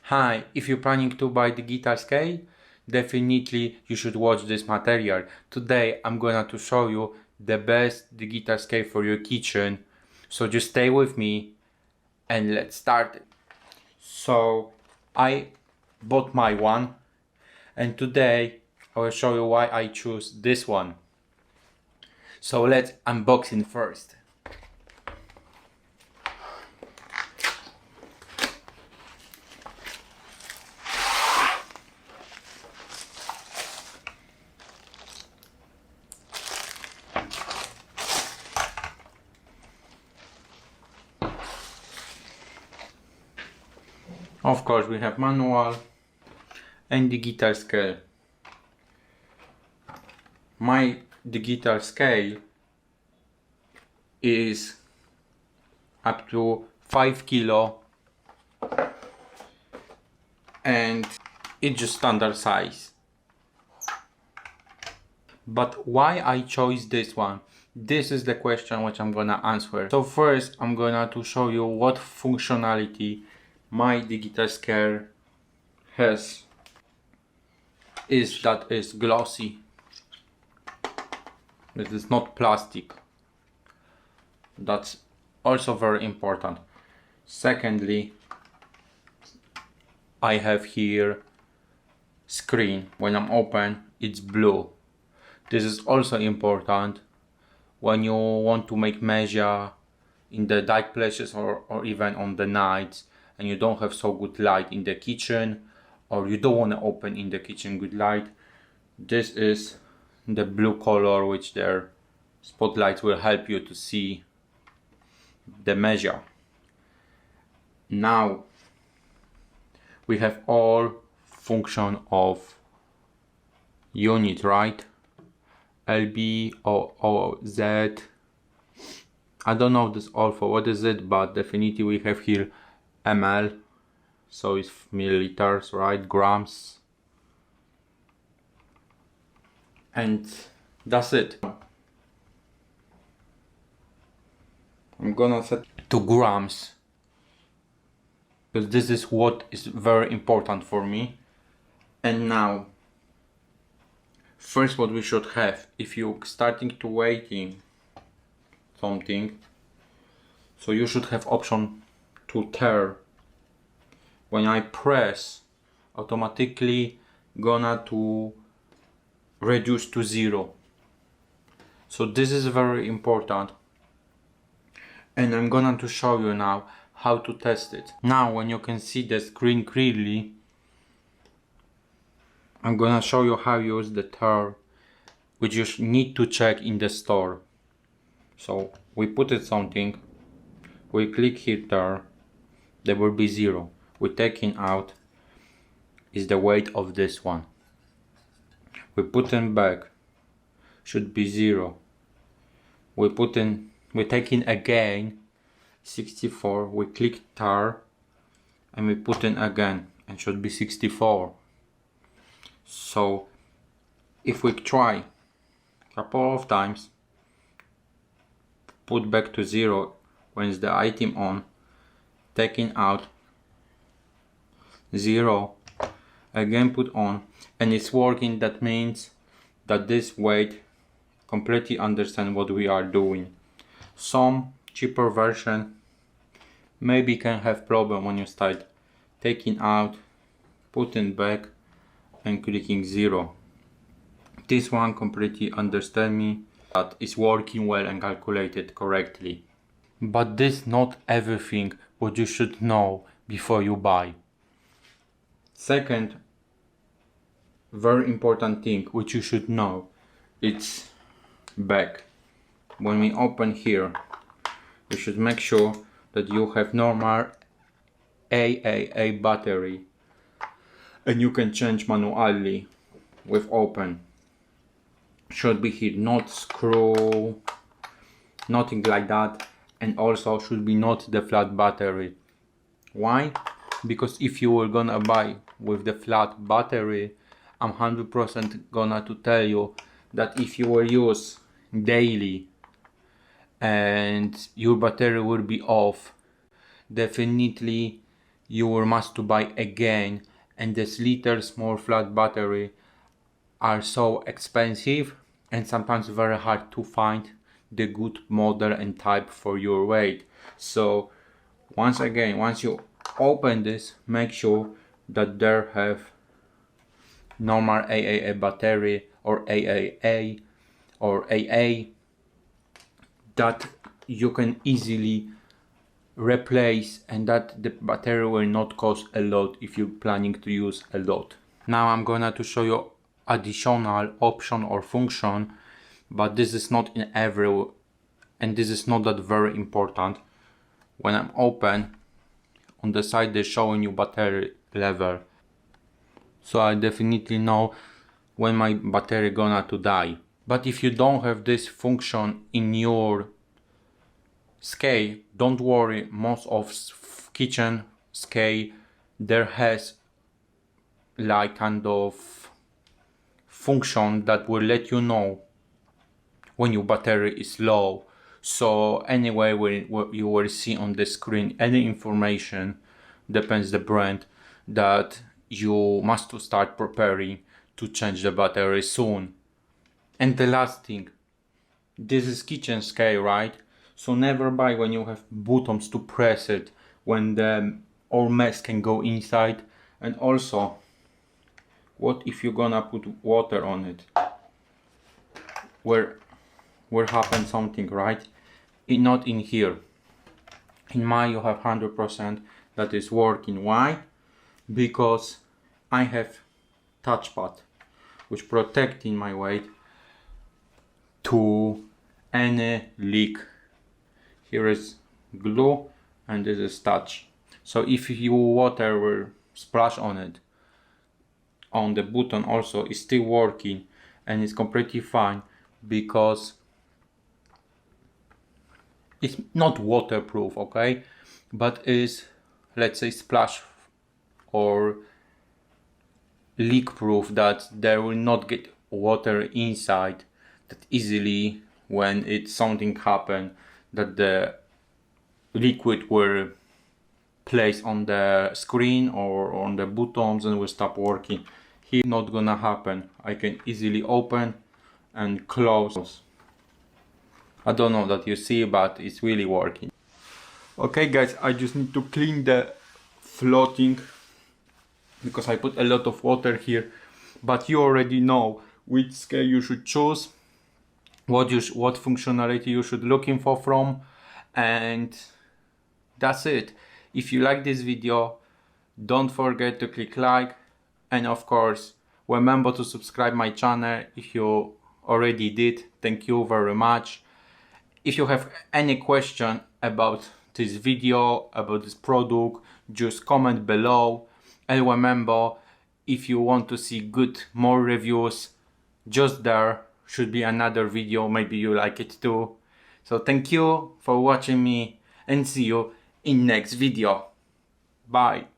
Hi, if you're planning to buy the guitar scale, definitely you should watch this material. Today I'm gonna to show you the best guitar scale for your kitchen. So just stay with me and let's start. So I bought my one and today I will show you why I choose this one. So let's unboxing first. Of course we have manual and the guitar scale. The guitar scale is up to 5 kilo and it's just standard size. But why I chose this one? This is the question which I'm gonna answer. So first I'm gonna to show you what functionality my guitar scale has. That is glossy. It is not plastic. That's also very important. Secondly, I have here screen. When I'm open, it's blue. This is also important when you want to make measure in the dark places or even on the nights and you don't have so good light in the kitchen, or you don't want to open in the kitchen good light. This is the blue color which their spotlights will help you to see the measure. Now we have all function of unit, right? LB or OZ. I don't know this all for what is it, but definitely we have here ml, so it's milliliters, right? Grams, and that's it. I'm gonna set to grams because this is what is very important for me. And now first what we should have, if you starting to weighting something, so you should have option to turn. When I press, automatically gonna to reduce to 0. So this is very important, and I'm gonna to show you now how to test it. Now when you can see the screen clearly, I'm gonna show you how you use the turn, which you need to check in the store. So we put it something, we click here turn, there will be 0. We taking out is the weight of this one. We put in back, should be 0. We take in again 64. We click tar and we put in again and should be 64. So if we try a couple of times, put back to 0 when is the item on, taking out 0, again put on, and it's working. That means that this weight completely understand what we are doing. Some cheaper version maybe can have problem when you start taking out, putting back and clicking 0. This one completely understand me that it's working well and calculated correctly. But this not everything what you should know before you buy. Second very important thing which you should know, it's back. When we open here, you should make sure that you have normal AAA battery, and you can change manually with open. Should be here, not screw, nothing like that, and also should be not the flat battery. Why? Because if you were gonna buy with the flat battery, I'm 100% gonna to tell you that if you will use daily and your battery will be off, definitely you will must to buy again, and this liter small flat battery are so expensive and sometimes very hard to find the good model and type for your weight. So once again, once you open this, make sure that there have normal AAA battery or AAA or AA that you can easily replace, and that the battery will not cost a lot if you're planning to use a lot. Now I'm gonna to show you additional option or function, but this is not in every, and this is not that very important. When I'm open, on the side they're showing you battery level, so I definitely know when my battery gonna to die. But if you don't have this function in your scale, don't worry, most of kitchen scale there has like kind of function that will let you know when your battery is low. So anyway, you will see on the screen any information, depends the brand, that you must start preparing to change the battery soon. And the last thing, this is kitchen scale, right? So never buy when you have buttons to press it, when the all mess can go inside. And also, what if you're gonna put water on it? Where happen something, right? Not in here. In my you have 100% that is working. Why? Because I have touchpad which protecting my weight to any leak. Here is glue and this is touch. So if your water will splash on it, on the button also, is still working and it's completely fine, because it's not waterproof, okay, but is, let's say, splash or leak proof, that there will not get water inside that easily when it's something happen, that the liquid will place on the screen or on the buttons and will stop working. Here not gonna happen. I can easily open and close. I don't know that you see, but it's really working. Okay guys, I just need to clean the floating because I put a lot of water here, but you already know which scale you should choose, what functionality you should looking for from, and that's it. If you like this video, don't forget to click like, and of course remember to subscribe my channel if you already did. Thank you very much. If you have any question about this video, about this product, just comment below. And remember, if you want to see more reviews, just there should be another video, maybe you like it too. So thank you for watching me and see you in next video. Bye.